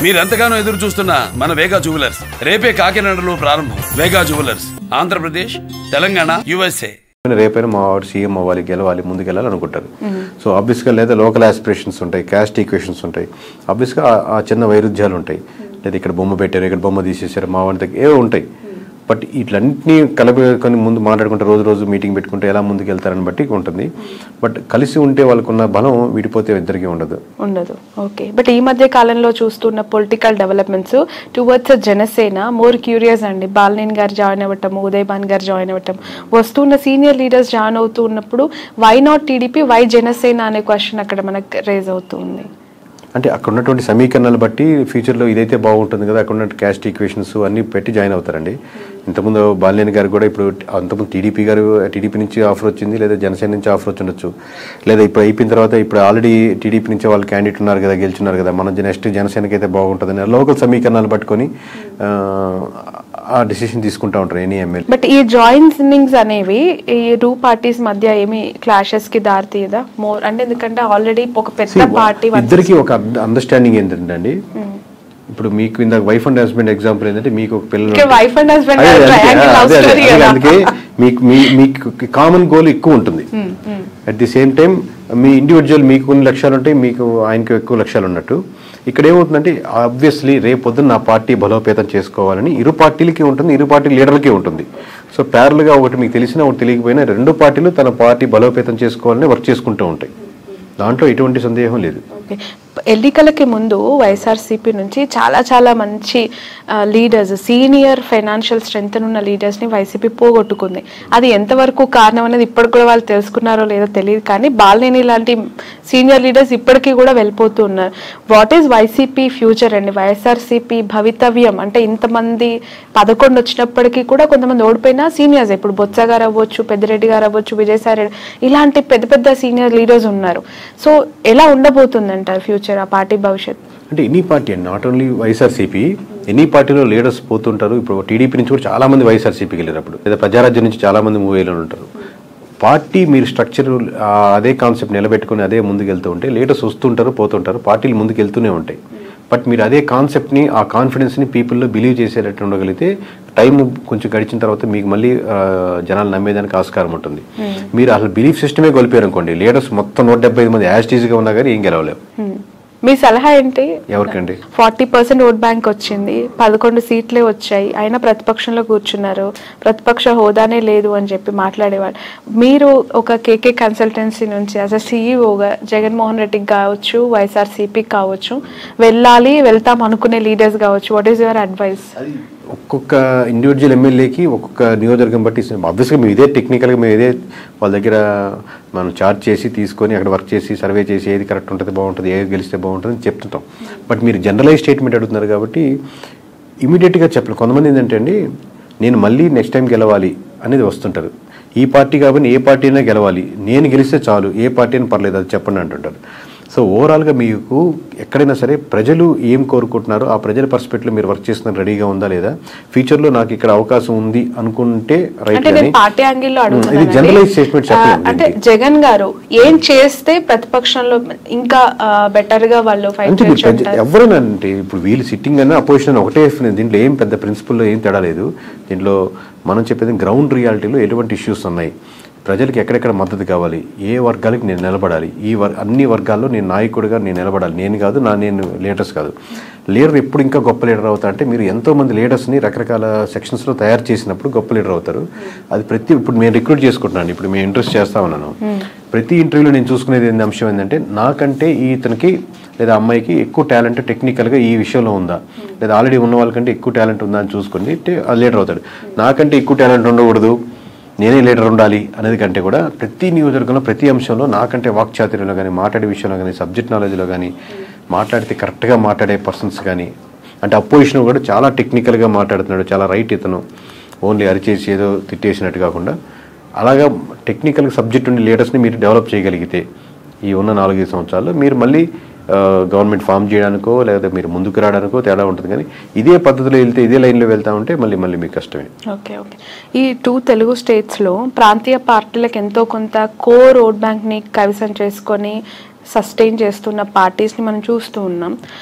మీరెంతగానో ఎదురు చూస్తున్న మన వేగా జ్యువెలర్స్ రేపే కాకినాడలో ప్రారంభం. వేగా జ్యువెలర్స్ ఆంధ్రప్రదేశ్, తెలంగాణ, USA. రేపైనా మా వాడు సీఎం అవ్వాలి, గెలవాలి, ముందుకు వెళ్ళాలి అనుకుంటారు. సో ఆబ్వియస్గా లేదా లోకల్ ఆస్పిరేషన్స్ ఉంటాయి, క్యాస్ట్ ఈక్వేషన్స్ ఉంటాయి, ఆబ్వియస్గా ఆ చిన్న వైరుధ్యాలు ఉంటాయి. లేదా ఇక్కడ బొమ్మ పెట్టారు, ఇక్కడ బొమ్మ తీసేసారు, మా వాడి దగ్గర ఏవో ఉంటాయి. బట్ ఇట్లన్నింటినీ కలుపుకొని ముందు మాట్లాడుకుంటే రోజు మీటింగ్ పెట్టుకుంటే ఎలా ముందుకు వెళ్తారని బట్టి ఉంటుంది. బట్ కలిసి ఉంటే వాళ్ళకున్న బలం విడిపోతే ఇద్దరికి ఉండదు. ఓకే. బట్ ఈ మధ్య కాలంలో చూస్తున్న political developments towards Janasena more curious అండి. బాలినేని గారు జాయిన్ అవ్వటం, ఉదయభాన్ గారు జాయిన్ అవ్వటం, వస్తున్న సీనియర్ లీడర్స్ జాయిన్ అవుతూ ఉన్నప్పుడు why not TDP, why Janasena అనే క్వశ్చన్ అక్కడ మనకు రేజ్ అవుతుంది. అంటే అక్కడ ఉన్నటువంటి సమీకరణాలు బట్టి ఫ్యూచర్లో ఇదైతే బాగుంటుంది కదా, అక్కడ ఉన్న క్యాస్ట్ ఈక్వేషన్స్ అన్నీ పెట్టి జాయిన్ అవుతారండి. ఇంతకుముందు బాలినేని గారు కూడా ఇప్పుడు అంతకుముందు టీడీపీ నుంచి ఆఫర్ వచ్చింది, లేదా జనసేన నుంచి ఆఫర్ వచ్చి ఉండొచ్చు, లేదా ఇప్పుడు అయిపోయిన తర్వాత ఇప్పుడు ఆల్రెడీ టీడీపీ నుంచి వాళ్ళు క్యాండిడేట్ ఉన్నారు కదా, గెలుచున్నారు కదా, మనం నెక్స్ట్ జనసేనకి అయితే బాగుంటుందని లోకల్ సమీకరణాలు పట్టుకొని ఆ డిసిషన్ తీసుకుంటా ఉంటారు ఎనీ ఎమ్మెల్యే. బట్ ఈ జాయినింగ్స్ అనేవి ఈ టూ పార్టీస్ మధ్య ఏమి క్లాషెస్ కి దారి తీయదా మోర్ అంటే? ఎందుకంటే ఆల్రెడీ ఒక పెద్ద పార్టీ ఇద్దరికి ఒక అండర్స్టాండింగ్ ఏంటంటే అండి, ఇప్పుడు మీకు ఇందాక వైఫ్ అండ్ హస్బెండ్ ఎగ్జాంపుల్ ఏంటంటే, మీకు ఒక పిల్లలు, అందుకే మీకు కామన్ గోల్ ఎక్కువ ఉంటుంది. At the same time me individual మీకు కొన్ని లక్ష్యాలు ఉంటాయి, మీకు ఆయనకు ఎక్కువ లక్ష్యాలు ఉన్నట్టు. ఇక్కడ ఏమవుతుందంటే ఆబ్వియస్లీ రేపు పొద్దున్న నా పార్టీ బలోపేతం చేసుకోవాలని ఇరు పార్టీలకి ఉంటుంది, ఇరు పార్టీ లీడర్లకి ఉంటుంది. సో ప్యారల్గా ఒకటి మీకు తెలిసినా ఒకటి తెలియకపోయినా రెండు పార్టీలు తన పార్టీ బలోపేతం చేసుకోవాలని వర్క్ చేసుకుంటూ ఉంటాయి. దాంట్లో ఎటువంటి సందేహం లేదు. ఎన్నికలకి ముందు వైఎస్ఆర్సీపీ నుంచి చాలా మంచి లీడర్స్, సీనియర్ ఫైనాన్షియల్ స్ట్రెంగ్త్ ఉన్న లీడర్స్ని వైసీపీ పోగొట్టుకుంది. అది ఎంతవరకు కారణం అనేది ఇప్పటికి కూడా వాళ్ళు తెలుసుకున్నారో లేదో తెలియదు, కానీ బాలినేని లాంటి సీనియర్ లీడర్స్ ఇప్పటికీ కూడా వెళ్ళిపోతూ ఉన్నారు. వాట్ ఈజ్ వైసీపీ ఫ్యూచర్ అండి? వైఎస్ఆర్సీపీ భవితవ్యం అంటే ఇంతమంది 11 వచ్చినప్పటికీ కూడా కొంతమంది ఓడిపోయినా సీనియర్స్, ఇప్పుడు బొత్స గారు అవ్వచ్చు, పెద్దిరెడ్డి గారు అవ్వచ్చు, విజయసాయి రెడ్డి, ఇలాంటి పెద్ద సీనియర్ లీడర్స్ ఉన్నారు. సో ఎలా ఉండబోతుందంటారు ఫ్యూచర్, ఆ పార్టీ భవిష్యత్? అంటే ఎనీ పార్టీ అండి, నాట్ ఓన్లీ వైఎస్ఆర్సీపీ, ఎనీ పార్టీలో లీడర్స్ పోతుంటారు. ఇప్పుడు టీడీపీ నుంచి కూడా చాలా మంది వైఎస్ఆర్సీపీకి వెళ్ళినప్పుడు, లేదా ప్రజారాజ్యం నుంచి చాలా మంది మూవేలో ఉంటారు. పార్టీ మీరు స్ట్రక్చర్ అదే కాన్సెప్ట్ నిలబెట్టుకుని అదే ముందుకు వెళ్తూ ఉంటే లీడర్స్ వస్తుంటారు, పోతుంటారు, పార్టీలు ముందుకు వెళ్తూనే ఉంటాయి. బట్ మీరు అదే కాన్సెప్ట్ని, ఆ కాన్ఫిడెన్స్ని పీపుల్లో బిలీవ్ చేసేటట్టు ఉండగలిగితే టైం కొంచెం గడిచిన తర్వాత మీకు మళ్ళీ జనాలు నమ్మేదానికి ఆస్కారం ఉంటుంది. మీరు అసలు బిలీఫ్ సిస్టమే కోల్పోయారు అనుకోండి, లీడర్స్ మొత్తం 175 మంది యాస్టీజ్గా ఉన్నా కానీ ఏం గెలవలేవు. మీ సలహా ఏంటి? ఎవరికండి? 40% ఓట్ బ్యాంక్ వచ్చింది, 11 సీట్లే వచ్చాయి, అయినా ప్రతిపక్షంలో కూర్చున్నారు, ప్రతిపక్ష హోదానే లేదు అని చెప్పి మాట్లాడేవాళ్ళు. మీరు ఒక కేకే కన్సల్టెన్సీ నుంచి యాజ్ అ సీఈఓగా జగన్మోహన్ రెడ్డికి కావచ్చు, వైఎస్ఆర్సీపీకి కావచ్చు, వెళ్తాం అనుకునే లీడర్స్ కావచ్చు, వాట్ ఈస్ యువర్ అడ్వైస్? ఒక్కొక్క ఇండివిజువల్ ఎమ్మెల్యేకి ఒక్కొక్క నియోజకవర్గం బట్టి ఆబ్వియస్గా మేము ఇదే టెక్నికల్గా మేము ఇదే వాళ్ళ దగ్గర మనం చార్జ్ చేసి తీసుకొని అక్కడ వర్క్ చేసి సర్వే చేసి ఏది కరెక్ట్ ఉంటుంది, బాగుంటుంది, ఏది గెలిస్తే బాగుంటుంది అని చెప్తుంటాం. బట్ మీరు జనరలైజ్ స్టేట్మెంట్ అడుగుతున్నారు కాబట్టి ఇమీడియట్గా చెప్పలేదు. కొంతమంది ఏంటంటే అండి, నేను మళ్ళీ నెక్స్ట్ టైం గెలవాలి అనేది వస్తుంటారు. ఈ పార్టీ కాబట్టి ఏ పార్టీ అయినా గెలవాలి, నేను గెలిస్తే చాలు, ఏ పార్టీ అయినా పర్లేదు అది చెప్పండి అంటుంటారు. సో ఓవరాల్గా మీకు ఎక్కడైనా సరే ప్రజలు ఏం కోరుకుంటున్నారో ఆ ప్రజల పర్స్పెక్టివ్లో మీరు వర్క్ చేస్తున్న రెడీగా ఉందా లేదా, ఫ్యూచర్లో నాకు ఇక్కడ అవకాశం ఉంది అనుకుంటే రైట్. ఇది జనరలైజ్ స్టేట్మెంట్ చెప్పలేదు. అంటే జగన్ గారు ఏం చేస్తే ప్రతిపక్షంలో ఇంకా బెటర్ గా వాళ్ళు ఫైట్ చేయొచ్చు? ఎవరైనా అంటే ఇప్పుడు వీళ్ళు సిట్టింగ్ అన్న అపోజిషన్ ఒకటే, దీంట్లో ఏం పెద్ద ప్రిన్సిపల్లో ఏం తేడా లేదు. దీంట్లో మనం చెప్పేది గ్రౌండ్ రియాలిటీలో ఎటువంటి ఇష్యూస్ ఉన్నాయి, ప్రజలకు ఎక్కడెక్కడ మద్దతు కావాలి, ఏ వర్గాలకి నేను నిలబడాలి, అన్ని వర్గాల్లో నేను నాయకుడిగా నేను నిలబడాలి. నేను కాదు, నేను లీడర్స్ కాదు. లీడర్ ఎప్పుడు ఇంకా గొప్ప లీడర్ అవుతా అంటే మీరు ఎంతోమంది లీడర్స్ని రకరకాల సెక్షన్స్లో తయారు చేసినప్పుడు గొప్ప లీడర్ అవుతారు. అది ఇప్పుడు నేను రిక్రూట్ చేసుకుంటున్నాను, ఇప్పుడు మేము ఇంట్రెస్ట్ చేస్తా ఉన్నాను. ప్రతి ఇంటర్వ్యూలో నేను చూసుకునేది అంశం ఏంటంటే, నాకంటే ఇతనికి లేదా అమ్మాయికి ఎక్కువ టాలెంట్ టెక్నికల్గా ఈ విషయంలో ఉందా, లేదా ఆల్రెడీ ఉన్న వాళ్ళకంటే ఎక్కువ టాలెంట్ ఉందా అని చూసుకుని లీడర్ అవుతాడు. నాకంటే ఎక్కువ టాలెంట్ ఉండకూడదు, నేనే లీడర్ ఉండాలి అనేది కంటే కూడా ప్రతి నియోజకవర్గంలో ప్రతి అంశంలో నాకంటే వాక్చాతుర్యంలో కానీ, మాట్లాడే విషయంలో కానీ, సబ్జెక్ట్ నాలెడ్జ్లో కానీ, మాట్లాడితే కరెక్ట్గా మాట్లాడే పర్సన్స్ కానీ, అంటే అపోజిషన్ కూడా చాలా టెక్నికల్గా మాట్లాడుతున్నాడు, చాలా రైట్ ఇతను, ఓన్లీ అరిచేసి ఏదో తిట్టేసినట్టు కాకుండా అలాగా టెక్నికల్ సబ్జెక్ట్ ఉండే లీడర్స్ని మీరు డెవలప్ చేయగలిగితే ఈ ఉన్న 4-5 సంవత్సరాల్లో మీరు మళ్ళీ గవర్నమెంట్ ఫామ్ చేయడానికో లేదా మీరు ముందుకు రావడానికో తేడా ఉంటుంది. కానీ ఇదే పద్ధతిలో వెళ్తే, ఇదే లైన్లో వెళ్తా ఉంటే మళ్ళీ మీకు కష్టమే. ఓకే. ఈ 2 తెలుగు స్టేట్స్లో ప్రాంతీయ పార్టీలకు ఎంతో కొంత కోర్ ఓట్ బ్యాంక్ని కైవసం చేసుకొని సస్టైన్ చేస్తున్న పార్టీస్ని మనం చూస్తూ ఉన్నాం.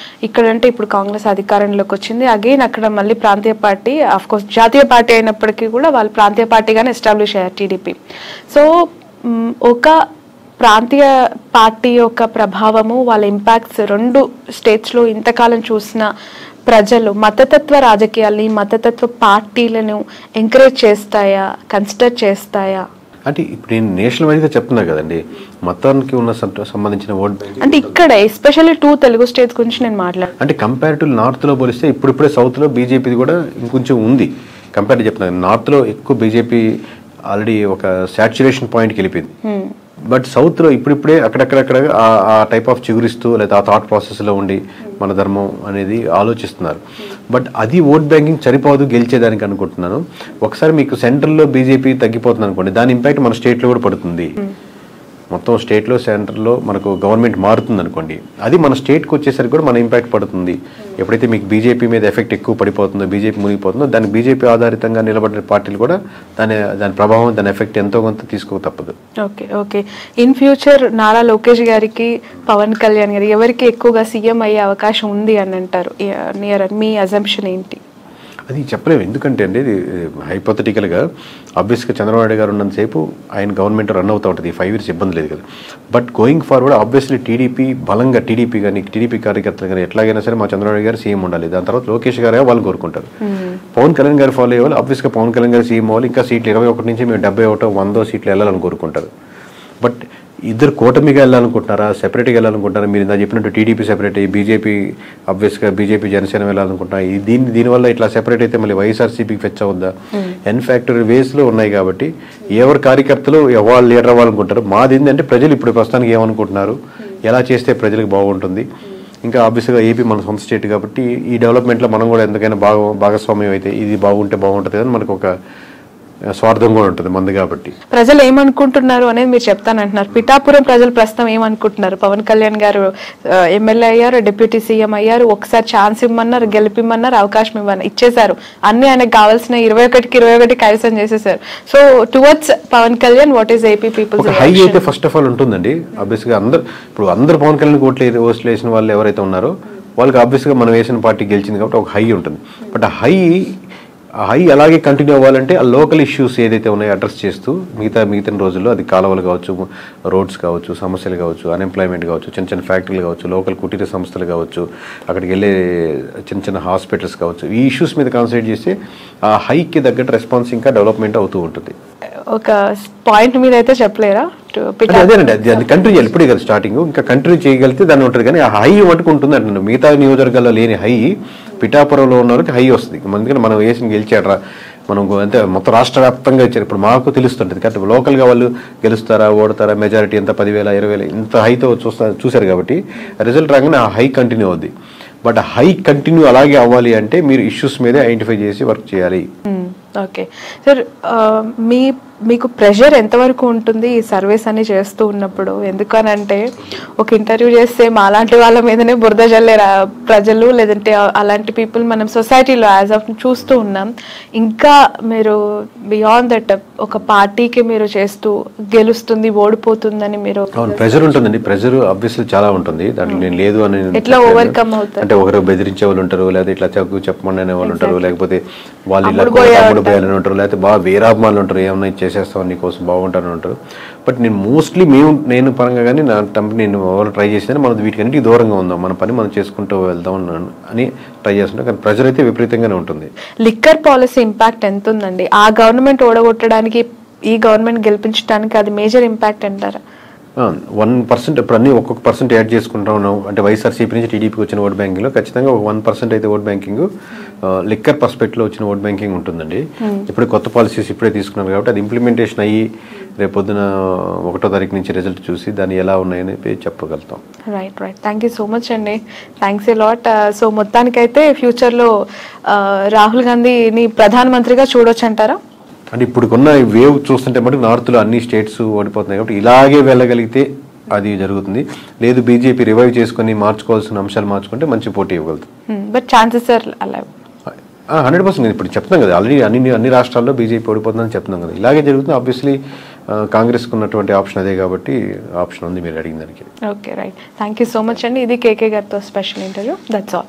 ఇక్కడంటే ఇప్పుడు కాంగ్రెస్ అధికారంలోకి వచ్చింది, అగైన్ అక్కడ మళ్ళీ ప్రాంతీయ పార్టీ, కోర్స్ జాతీయ పార్టీ అయినప్పటికీ కూడా వాళ్ళు ప్రాంతీయ పార్టీగానే ఎస్టాబ్లిష్ అయ్యారు టీడీపీ. సో ఒక ప్రాంతీయ పార్టీ యొక్క ప్రభావము, వాళ్ళ ఇంపాక్ట్స్ 2 స్టేట్స్లో ఇంతకాలం చూసిన ప్రజలు మతతత్వ రాజకీయాల్ని, మతతత్వ పార్టీలను ఎంకరేజ్ చేస్తాయా, కన్సిడర్ చేస్తాయా? అంటే ఇప్పుడు నేను నేషనల్ వైడ్గా చెప్తున్నా కదండి, మొత్తానికి ఉన్న సంబంధించిన ఓట్ బ్యాంక్ అంటే ఇక్కడ ఎస్పెషల్లీ 2 తెలుగు స్టేట్స్ గురించి నేను మాట్లాడు. అంటే కంపారిటివ్ నార్త్లో పోలిస్తే ఇప్పుడిప్పుడే సౌత్లో బీజేపీది కూడా ఇంకొంచెం ఉంది. కంపారిటివ్ చెప్తున్నాను, నార్త్లో ఎక్కువ బీజేపీ ఆల్రెడీ ఒక సాచురేషన్ పాయింట్కి వెళ్ళిపోయింది. బట్ సౌత్లో ఇప్పుడిప్పుడే అక్కడక్కడక్కడ ఆ టైప్ ఆఫ్ చిగురిస్తూ లేదా ఆ థాట్ ప్రాసెస్లో ఉండి మన ధర్మం అనేది ఆలోచిస్తున్నారు. బట్ అది ఓట్ బ్యాంకింగ్ సరిపోదు గెలిచేదానికి అనుకుంటున్నాను. ఒకసారి మీకు సెంట్రల్లో బీజేపీ తగ్గిపోతుంది అనుకోండి, దాని ఇంపాక్ట్ మన స్టేట్లో కూడా పడుతుంది. మొత్తం స్టేట్లో సెంటర్లో మనకు గవర్నమెంట్ మారుతుంది అనుకోండి, అది మన స్టేట్కి వచ్చేసరికి కూడా మన ఇంపాక్ట్ పడుతుంది. ఎప్పుడైతే మీకు బీజేపీ మీద ఎఫెక్ట్ ఎక్కువ పడిపోతుందో, బీజేపీ మునిగిపోతుందో, దానికి బీజేపీ ఆధారితంగా నిలబడిన పార్టీలు కూడా దాని ప్రభావం, దాని ఎఫెక్ట్ ఎంతో కొంత తీసుకోక తప్పదు. Okay okay in future Nara Lokesh గారికి, పవన్ కళ్యాణ్ గారికి ఎవరికి ఎక్కువగా సీఎం అయ్యే అవకాశం ఉంది అని అంటారు? నియర్ మీ అజంప్షన్ ఏంటి? అది చెప్పలేము, ఎందుకంటే అండి ఇది హైపోథెటికల్గా ఆబ్వియస్గా చంద్రబాబు నాయుడు గారు ఉన్నంతసేపు ఆయన గవర్నమెంట్ రన్ అవుతూ ఉంటుంది, 5 years ఇబ్బంది లేదు కదా. But going forward obviously TDP బలంగా, టీడీపీ కార్యకర్తలు కానీ ఎట్లాగైనా సరే మా చంద్రబాబు నాయుడు గారు సీఎం ఉండాలి, దాని తర్వాత లోకేష్ గారే వాళ్ళు కోరుకుంటారు. పవన్ కళ్యాణ్ గారు ఫాలో అయ్యేవాళ్ళు ఆబ్వియస్గా పవన్ కళ్యాణ్ గారు సీఎం అవ్వాలి, ఇంకా సీట్లు 21 నుంచి మేము 71, 100 సీట్లు వెళ్ళాలని కోరుకుంటారు. బట్ ఇద్దరు కూటమిగా వెళ్ళాలనుకుంటున్నారా, సెపరేట్గా వెళ్ళాలనుకుంటున్నారా? మీరు ఇందా చెప్పినట్టు టీడీపీ సెపరేట్ అయ్యి బీజేపీ ఆబ్వియస్గా బీజేపీ జనసేన వెళ్ళాలనుకుంటున్నా, దీనివల్ల ఇట్లా సెపరేట్ అయితే మళ్ళీ వైఎస్ఆర్సీపీకి ఫెచ్ అవుద్దా? ఎన్ఫ్యాక్టరీ వేస్లో ఉన్నాయి కాబట్టి ఎవరి కార్యకర్తలు వాళ్ళు లీడర్ అవ్వాలనుకుంటారు. మాది ఏంటంటే ప్రజలు ఇప్పుడు ప్రస్తుతానికి ఏమనుకుంటున్నారు, ఎలా చేస్తే ప్రజలకు బాగుంటుంది. ఇంకా ఆబ్వియస్గా ఏపీ మన సొంత స్టేట్ కాబట్టి ఈ డెవలప్మెంట్లో మనం కూడా ఎంతకైనా భాగస్వామ్యం అయితే ఇది బాగుంటే బాగుంటుంది అని మనకు ఒక స్వార్థం కూడా ఉంటుంది మంది కాబట్టి. ప్రజలు ఏమనుకుంటున్నారు అనేది మీరు చెప్తానంటున్నారు. పిఠాపురం ప్రజలు ప్రస్తుతం ఏమనుకుంటున్నారు? పవన్ కళ్యాణ్ గారు ఎమ్మెల్యే అయ్యారు, డిప్యూటీ సీఎం అయ్యారు, ఒకసారి ఛాన్స్ ఇవ్వమన్నారు, గెలిపిమ్మన్నారు, అవకాశం ఇచ్చేశారు, అన్ని ఆయనకు కావాల్సిన 21కి 21 కైవసం చేసేసారు. So towards Pawan Kalyan what is AP people's high అయితే ఫస్ట్ ఆఫ్ ఆల్ ఉంటుందండి. ఆబ్వియస్గా అందరు పవన్ కళ్యాణ్ ఓట్లు వేసిన వాళ్ళు ఎవరైతే ఉన్నారో వాళ్ళకి ఆబ్వియస్గా మనం వేసిన పార్టీ గెలిచింది కాబట్టి ఒక హై ఉంటుంది. బట్ ఆ హై అలాగే కంటిన్యూ అవ్వాలంటే ఆ లోకల్ ఇష్యూస్ ఏదైతే ఉన్నాయో అడ్రస్ చేస్తూ మిగతా రోజుల్లో అది కాలువలు కావచ్చు, రోడ్స్ కావచ్చు, సమస్యలు కావచ్చు, అన్ఎంప్లాయ్మెంట్ కావచ్చు, చిన్న ఫ్యాక్టరీలు కావచ్చు, లోకల్ కుటీర సంస్థలు కావచ్చు, అక్కడికి వెళ్ళే చిన్న హాస్పిటల్స్ కావచ్చు, ఈ ఇష్యూస్ మీద కాన్సన్ట్రేట్ చేస్తే ఆ హైకి తగ్గట్టు రెస్పాన్స్ ఇంకా డెవలప్మెంట్ అవుతూ ఉంటుంది. ఒక పాయింట్ మీద అయితే చెప్పలేరా? అదేనండి, అది కంటిన్యూ చేయాలి. ఇప్పుడే కదా స్టార్టింగ్, ఇంకా కంటిన్యూ చేయగలిగితే దాన్ని ఉంటుంది. కానీ ఆ హై మటుకు ఉంటుంది అంటున్నాను. మిగతా నియోజకవర్గాల్లో లేని హై పిఠాపురంలో ఉన్న వాళ్ళకి హై వస్తుంది. ఎందుకంటే మనం వేసిన గెలిచాడరా, మనం అంటే మొత్తం రాష్ట్ర వ్యాప్తంగా ఇచ్చారు. ఇప్పుడు మాకు తెలుస్తుంటుంది కాబట్టి లోకల్గా వాళ్ళు గెలుస్తారా, ఓడతారా, మెజారిటీ ఎంత 10,000, 20,000 ఇంత హైతో చూశారు కాబట్టి రిజల్ట్ రాగానే ఆ హై కంటిన్యూ అవుద్ది. బట్ హై కంటిన్యూ అలాగే అవ్వాలి అంటే మీరు ఇష్యూస్ మీదే ఐడెంటిఫై చేసి వర్క్ చేయాలి. ఓకే సార్, మీకు ప్రెషర్ ఎంతవరకు ఉంటుంది ఈ సర్వీస్ అని చేస్తూ ఉన్నప్పుడు? ఎందుకనంటే ఒక ఇంటర్వ్యూ చేస్తే మాలాంటి వాళ్ళ మీదనే బురద జల్లే ప్రజలు, లేదంటే అలాంటి పీపుల్ మనం సొసైటీలో యాజ్ ఆఫ్ చూస్తూ ఉన్నాం. ఇంకా మీరు బియాండ్ దట్ ఒక పార్టీకి మీరు చేస్తూ గెలుస్తుంది, ఓడిపోతుందని మీరు ప్రెషర్ ఉంటుందండి. ప్రెషర్ ఆబ్వియస్లీ చాలా ఉంటుంది, దాంట్లో నేను లేదు అని ఎట్లా ఓవర్కమ్ అవుతారు? అంటే ఒకరు బెదిరించే వాళ్ళు ఉంటారు, లేదా ఇట్లా చెప్పమని అనే వాళ్ళు ఉంటారు, లేకపోతే వాళ్ళు ఇలా తమ్ముడు పోయాలని ఉంటారు, లేకపోతే బాగా వీరాభిమానులు ఉంటారు, ఏమన్నా చేసేస్తాం నీకోసం బాగుంటారని ఉంటారు. బట్ నేను మోస్ట్లీ నేను పరంగా కానీ నా నేను ఎవరు ట్రై చేసినా మనం వీటికన్నిటికీ దూరంగా ఉందాం, మన పని మనం చేసుకుంటూ వెళ్దాం అని ట్రై చేస్తుంటాం. కానీ ప్రెజర్ అయితే విపరీతంగానే ఉంటుంది. లిక్కర్ పాలసీ ఇంపాక్ట్ ఎంత ఉందండి? ఆ గవర్నమెంట్ ఓడగొట్టడానికి, ఈ గవర్నమెంట్ గెలిపించడానికి అది మేజర్ ఇంపాక్ట్ అంటారా? 1% ఇప్పుడు అన్ని ఒక్కొక్క పర్సెంట్ యాడ్ చేసుకుంటా ఉన్నాం. అంటే వైఎస్ఆర్సీపీ నుంచి టీడీపీకి వచ్చిన ఓట్ బ్యాంకింగ్లో ఖచ్చితంగా ఒక 1% అయితే ఓట్ బ్యాంకింగ్ లిక్కర్ పర్స్పెక్ట్లో వచ్చిన ఓట్ బ్యాంకింగ్ ఉంటుందండి. ఇప్పుడు కొత్త పాలసీస్ ఇప్పుడే తీసుకున్నారు కాబట్టి అది ఇంప్లిమెంటేషన్ అయ్యి రేపు పొద్దున 1వ తారీఖు నుంచి రిజల్ట్ చూసి దాన్ని ఎలా ఉన్నాయని చెప్పగలుగుతాం. Right. Thank you so much అండి, థ్యాంక్స్ ఎ లాట్. సో మొత్తానికైతే ఫ్యూచర్లో రాహుల్ గాంధీని ప్రధానమంత్రిగా చూడొచ్చు అంటారా? అంటే ఇప్పుడున్న వేవ్ చూస్తుంటే మటుకు నార్త్లో అన్ని స్టేట్స్ ఓడిపోతున్నాయి కాబట్టి ఇలాగే వెళ్ళగలిగితే అది జరుగుతుంది. లేదు బీజేపీ రివైవ్ చేసుకుని మార్చుకోవాల్సిన అంశాలు మార్చుకుంటే మంచి పోటీ ఇవ్వగలుగుతుంది. బట్ ఛాన్సెస్ ఆర్ అలా 100% ఇప్పుడు చెప్తున్నాం కదా, ఆల్రెడీ అన్ని రాష్ట్రాల్లో బీజేపీ ఓడిపోతుందని చెప్తున్నాం కదా, ఇలాగే జరుగుతుంది. ఆబ్వియస్లీ కాంగ్రెస్కి ఉన్నటువంటి ఆప్షన్ అదే కాబట్టి ఆప్షన్ ఉంది మీరు అడిగిన దానికి. Okay right, thank you so much అండి. ఇది కేకే గారితో స్పెషల్ ఇంటర్వ్యూ. That's all.